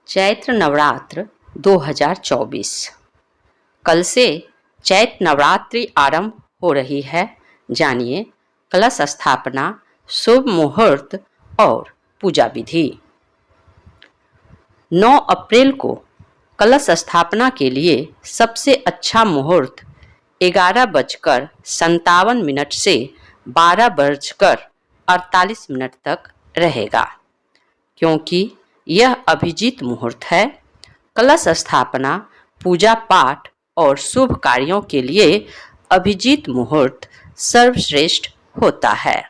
चैत्र नवरात्र 2024। कल से चैत्र नवरात्रि आरंभ हो रही है। जानिए कलश स्थापना, शुभ मुहूर्त और पूजा विधि। 9 अप्रैल को कलश स्थापना के लिए सबसे अच्छा मुहूर्त 11:57 से 12:48 तक रहेगा, क्योंकि यह अभिजीत मुहूर्त है। कलश स्थापना, पूजा पाठ और शुभ कार्यों के लिए अभिजीत मुहूर्त सर्वश्रेष्ठ होता है।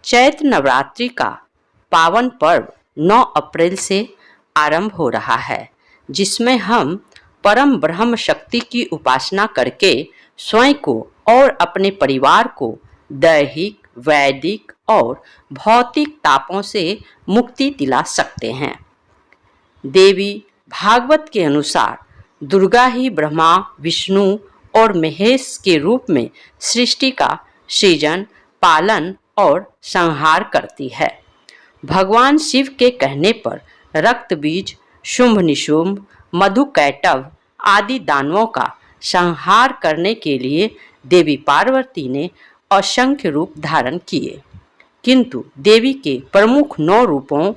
चैत्र नवरात्रि का पावन पर्व 9 अप्रैल से आरंभ हो रहा है, जिसमें हम परम ब्रह्म शक्ति की उपासना करके स्वयं को और अपने परिवार को दैहिक, वैदिक और भौतिक तापों से मुक्ति दिला सकते हैं। देवी भागवत के अनुसार दुर्गा ही ब्रह्मा, विष्णु और महेश के रूप में सृष्टि का सृजन, पालन और संहार करती है। भगवान शिव के कहने पर रक्त बीज, शुंभ निशुंभ, मधुकैटभ आदि दानवों का संहार करने के लिए देवी पार्वती ने असंख्य रूप धारण किए, किंतु देवी के प्रमुख 9 रूपों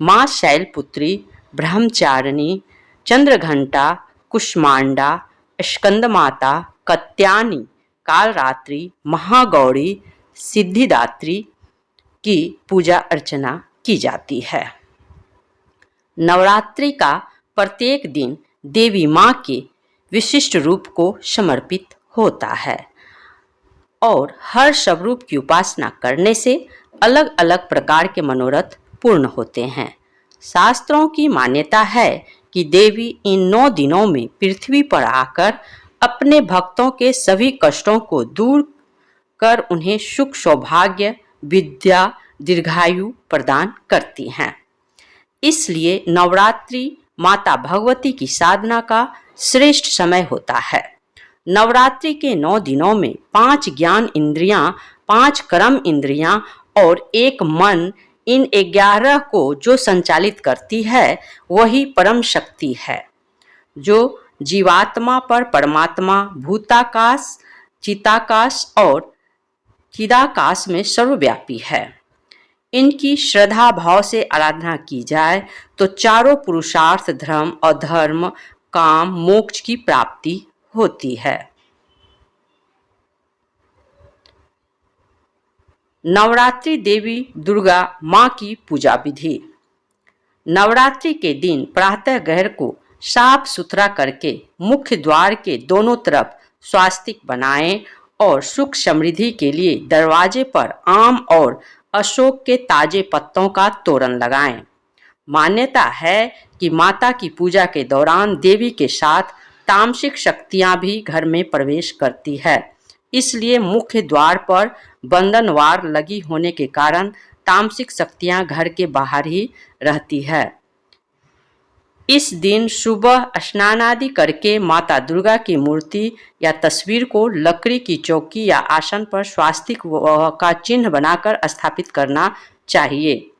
माँ शैलपुत्री, ब्रह्मचारिणी, चंद्रघंटा, कुष्मांडा, स्कंदमाता, कत्यायनी, कालरात्रि, महागौरी, सिद्धिदात्री की पूजा अर्चना की जाती है। नवरात्रि का प्रत्येक दिन देवी माँ के विशिष्ट रूप को समर्पित होता है और हर स्वरूप की उपासना करने से अलग अलग प्रकार के मनोरथ पूर्ण होते हैं। शास्त्रों की मान्यता है कि देवी इन 9 दिनों में पृथ्वी पर आकर अपने भक्तों के सभी कष्टों को दूर कर उन्हें सुख, सौभाग्य, विद्या, दीर्घायु प्रदान करती हैं। इसलिए नवरात्रि माता भगवती की साधना का श्रेष्ठ समय होता है। नवरात्रि के 9 दिनों में 5 ज्ञान इंद्रियां, 5 कर्म इंद्रियां और 1 मन, इन 11 को जो संचालित करती है वही परम शक्ति है, जो जीवात्मा पर परमात्मा, भूताकाश, चिताकाश और चिदाकाश में सर्वव्यापी है। इनकी श्रद्धा भाव से आराधना की जाए तो चारों पुरुषार्थ, धर्म, अधर्म, काम, मोक्ष की प्राप्ति होती है। नवरात्रि देवी दुर्गा माँ की पूजा विधि। नवरात्रि के दिन प्रातः गृह को साफ सुथरा करके मुख्य द्वार के दोनों तरफ स्वास्तिक बनाएं और सुख समृद्धि के लिए दरवाजे पर आम और अशोक के ताजे पत्तों का तोरण लगाएं। मान्यता है कि माता की पूजा के दौरान देवी के साथ तामसिक शक्तियां भी घर में प्रवेश करती है। इसलिए मुख्य द्वार पर बंधनवार लगी होने के कारण तामसिक शक्तियां घर के बाहर ही रहती है। इस दिन सुबह स्नान आदि करके माता दुर्गा की मूर्ति या तस्वीर को लकड़ी की चौकी या आसन पर स्वास्तिक का चिन्ह बनाकर स्थापित करना चाहिए।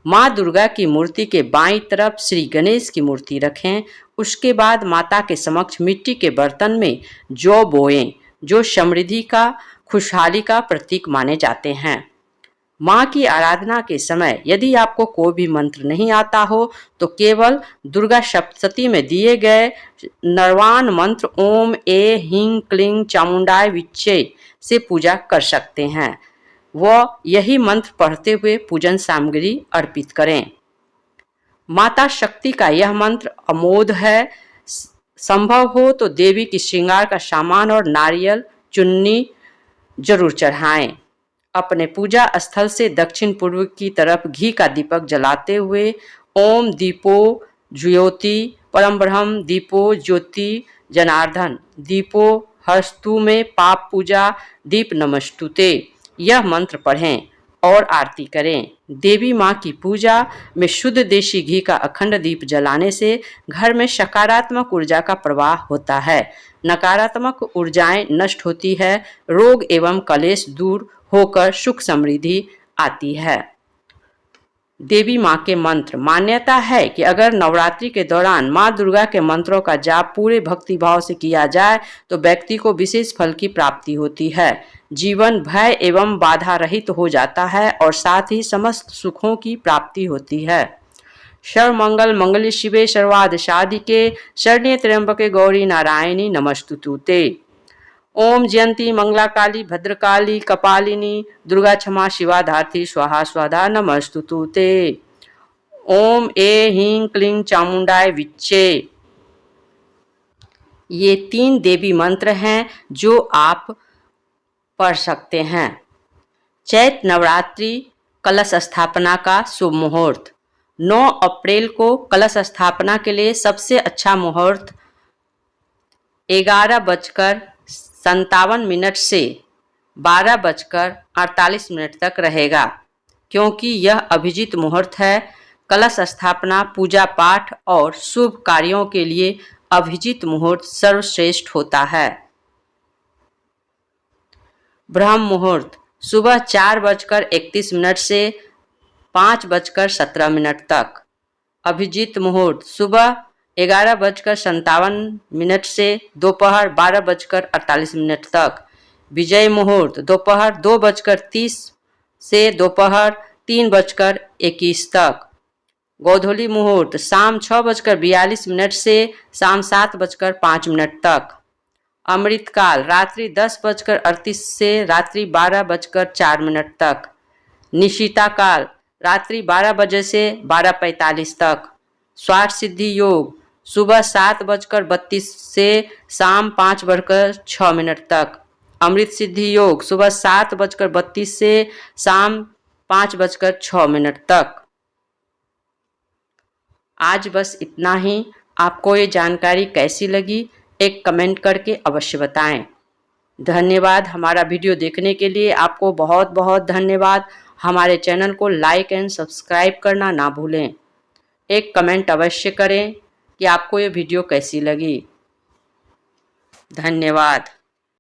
माँ दुर्गा की मूर्ति के बाईं तरफ श्री गणेश की मूर्ति रखें। उसके बाद माता के समक्ष मिट्टी के बर्तन में जौ बोएं, जो समृद्धि का, खुशहाली का प्रतीक माने जाते हैं। माँ की आराधना के समय यदि आपको कोई भी मंत्र नहीं आता हो तो केवल दुर्गा सप्तशती में दिए गए नर्वाण मंत्र ओम ए ह्रीं क्लीं चामुंडाय विच्चे से पूजा कर सकते हैं। वह यही मंत्र पढ़ते हुए पूजन सामग्री अर्पित करें। माता शक्ति का यह मंत्र अमोघ है। संभव हो तो देवी की श्रृंगार का सामान और नारियल, चुन्नी जरूर चढ़ाएं। अपने पूजा स्थल से दक्षिण पूर्व की तरफ घी का दीपक जलाते हुए ओम दीपो ज्योति परम ब्रह्म, दीपो ज्योति जनार्दन, दीपो हस्तु में पाप पूजा, दीप नमस्तुते, यह मंत्र पढ़ें और आरती करें। देवी माँ की पूजा में शुद्ध देशी घी का अखंड दीप जलाने से घर में सकारात्मक ऊर्जा का प्रवाह होता है, नकारात्मक ऊर्जाएं नष्ट होती है, रोग एवं कलेश दूर होकर सुख समृद्धि आती है। देवी माँ के मंत्र। मान्यता है कि अगर नवरात्रि के दौरान माँ दुर्गा के मंत्रों का जाप पूरे भक्तिभाव से किया जाए तो व्यक्ति को विशेष फल की प्राप्ति होती है। जीवन भय एवं बाधा रहित हो जाता है और साथ ही समस्त सुखों की प्राप्ति होती है। सर्वमंगल मंगल शिवे सर्वार्थ साधिके शरण्ये त्र्यंबके गौरी नारायणी नमस्तुते। ओम जयंती मंगला काली भद्रकाली कपालिनी दुर्गा क्षमा शिवा धात्री स्वाहा स्वाधा नमस्तुते। ओम ए ह्रीं क्लीं चामुंडाय विच्चे। ये 3 देवी मंत्र हैं जो आप पढ़ सकते हैं। चैत्र नवरात्रि कलश स्थापना का शुभ मुहूर्त। 9 अप्रैल को कलश स्थापना के लिए सबसे अच्छा मुहूर्त 11:57 से 12:48 तक रहेगा, क्योंकि यह अभिजीत मुहूर्त है। कलश स्थापना, पूजा पाठ और शुभ कार्यों के लिए अभिजीत मुहूर्त सर्वश्रेष्ठ होता है। ब्रह्म मुहूर्त सुबह 4:31 से 5:17 तक। अभिजीत मुहूर्त सुबह 11:57 से दोपहर 12:48 तक। विजय मुहूर्त दोपहर 2:30 से दोपहर 3:21 तक। गोधूली मुहूर्त शाम 6:42 से शाम 7:05 तक। अमृतकाल रात्रि 10:38 से रात्रि 12:04 तक। निशिता काल रात्रि 12 बजे से 12:45 तक। स्वार्थ सिद्धि योग सुबह 7:32 से शाम 5:06 तक। अमृत सिद्धि योग सुबह 7:32 से शाम 5:06 तक। आज बस इतना ही। आपको ये जानकारी कैसी लगी एक कमेंट करके अवश्य बताएं। धन्यवाद। हमारा वीडियो देखने के लिए आपको बहुत बहुत धन्यवाद। हमारे चैनल को लाइक एंड सब्सक्राइब करना ना भूलें। एक कमेंट अवश्य करें कि आपको ये वीडियो कैसी लगी। धन्यवाद।